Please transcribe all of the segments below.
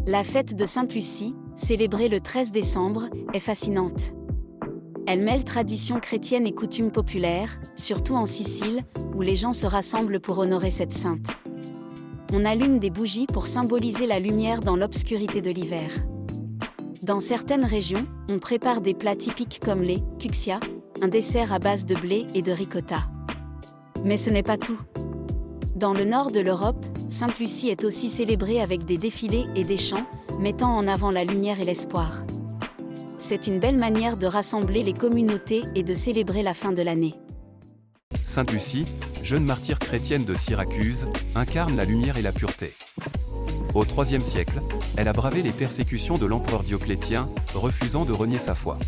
La fête de Sainte-Lucie, célébrée le 13 décembre, est fascinante. Elle mêle tradition chrétienne et coutumes populaires, surtout en Sicile, où les gens se rassemblent pour honorer cette sainte. On allume des bougies pour symboliser la lumière dans l'obscurité de l'hiver. Dans certaines régions, on prépare des plats typiques comme les cuccia, un dessert à base de blé et de ricotta. Mais ce n'est pas tout. Dans le nord de l'Europe, Sainte-Lucie est aussi célébrée avec des défilés et des chants, mettant en avant la lumière et l'espoir. C'est une belle manière de rassembler les communautés et de célébrer la fin de l'année. Sainte-Lucie, jeune martyre chrétienne de Syracuse, incarne la lumière et la pureté. Au IIIe siècle, elle a bravé les persécutions de l'empereur Dioclétien, refusant de renier sa foi.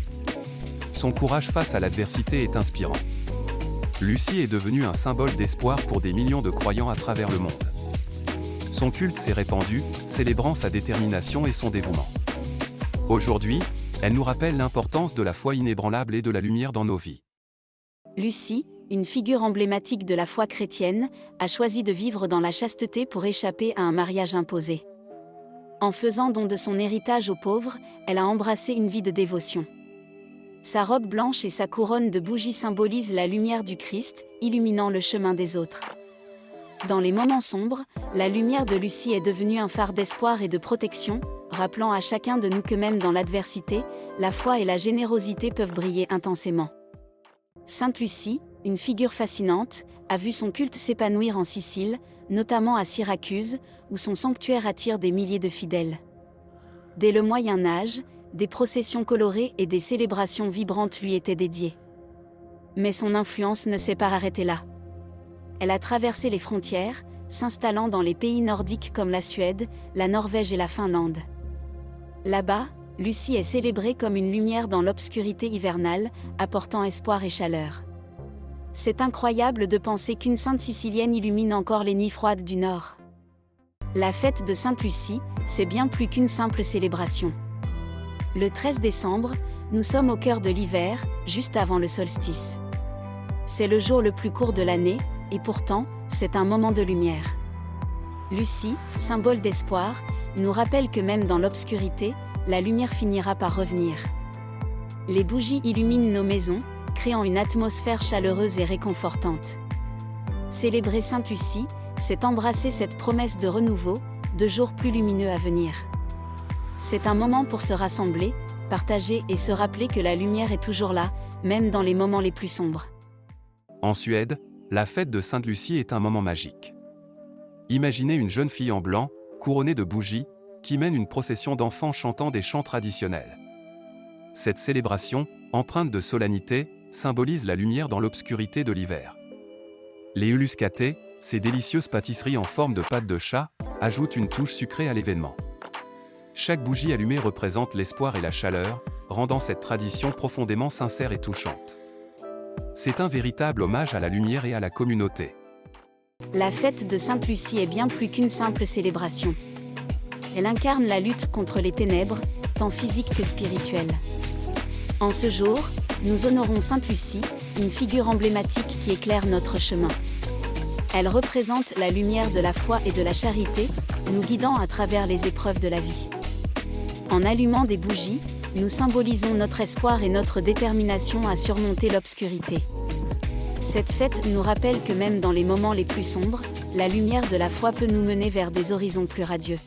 Son courage face à l'adversité est inspirant. Lucie est devenue un symbole d'espoir pour des millions de croyants à travers le monde. Son culte s'est répandu, célébrant sa détermination et son dévouement. Aujourd'hui, elle nous rappelle l'importance de la foi inébranlable et de la lumière dans nos vies. Lucie, une figure emblématique de la foi chrétienne, a choisi de vivre dans la chasteté pour échapper à un mariage imposé. En faisant don de son héritage aux pauvres, elle a embrassé une vie de dévotion. Sa robe blanche et sa couronne de bougies symbolisent la lumière du Christ, illuminant le chemin des autres. Dans les moments sombres, la lumière de Lucie est devenue un phare d'espoir et de protection, rappelant à chacun de nous que même dans l'adversité, la foi et la générosité peuvent briller intensément. Sainte Lucie, une figure fascinante, a vu son culte s'épanouir en Sicile, notamment à Syracuse, où son sanctuaire attire des milliers de fidèles. Dès le Moyen Âge, des processions colorées et des célébrations vibrantes lui étaient dédiées. Mais son influence ne s'est pas arrêtée là. Elle a traversé les frontières, s'installant dans les pays nordiques comme la Suède, la Norvège et la Finlande. Là-bas, Lucie est célébrée comme une lumière dans l'obscurité hivernale, apportant espoir et chaleur. C'est incroyable de penser qu'une sainte sicilienne illumine encore les nuits froides du Nord. La fête de Sainte-Lucie, c'est bien plus qu'une simple célébration. Le 13 décembre, nous sommes au cœur de l'hiver, juste avant le solstice. C'est le jour le plus court de l'année, et pourtant, c'est un moment de lumière. Lucie, symbole d'espoir, nous rappelle que même dans l'obscurité, la lumière finira par revenir. Les bougies illuminent nos maisons, créant une atmosphère chaleureuse et réconfortante. Célébrer Sainte-Lucie, c'est embrasser cette promesse de renouveau, de jours plus lumineux à venir. C'est un moment pour se rassembler, partager et se rappeler que la lumière est toujours là, même dans les moments les plus sombres. En Suède, la fête de Sainte-Lucie est un moment magique. Imaginez une jeune fille en blanc, couronnée de bougies, qui mène une procession d'enfants chantant des chants traditionnels. Cette célébration, empreinte de solennité, symbolise la lumière dans l'obscurité de l'hiver. Les uluskaté, ces délicieuses pâtisseries en forme de pattes de chat, ajoutent une touche sucrée à l'événement. Chaque bougie allumée représente l'espoir et la chaleur, rendant cette tradition profondément sincère et touchante. C'est un véritable hommage à la lumière et à la communauté. La fête de Sainte-Lucie est bien plus qu'une simple célébration. Elle incarne la lutte contre les ténèbres, tant physiques que spirituelles. En ce jour, nous honorons Sainte-Lucie, une figure emblématique qui éclaire notre chemin. Elle représente la lumière de la foi et de la charité, nous guidant à travers les épreuves de la vie. En allumant des bougies, nous symbolisons notre espoir et notre détermination à surmonter l'obscurité. Cette fête nous rappelle que même dans les moments les plus sombres, la lumière de la foi peut nous mener vers des horizons plus radieux.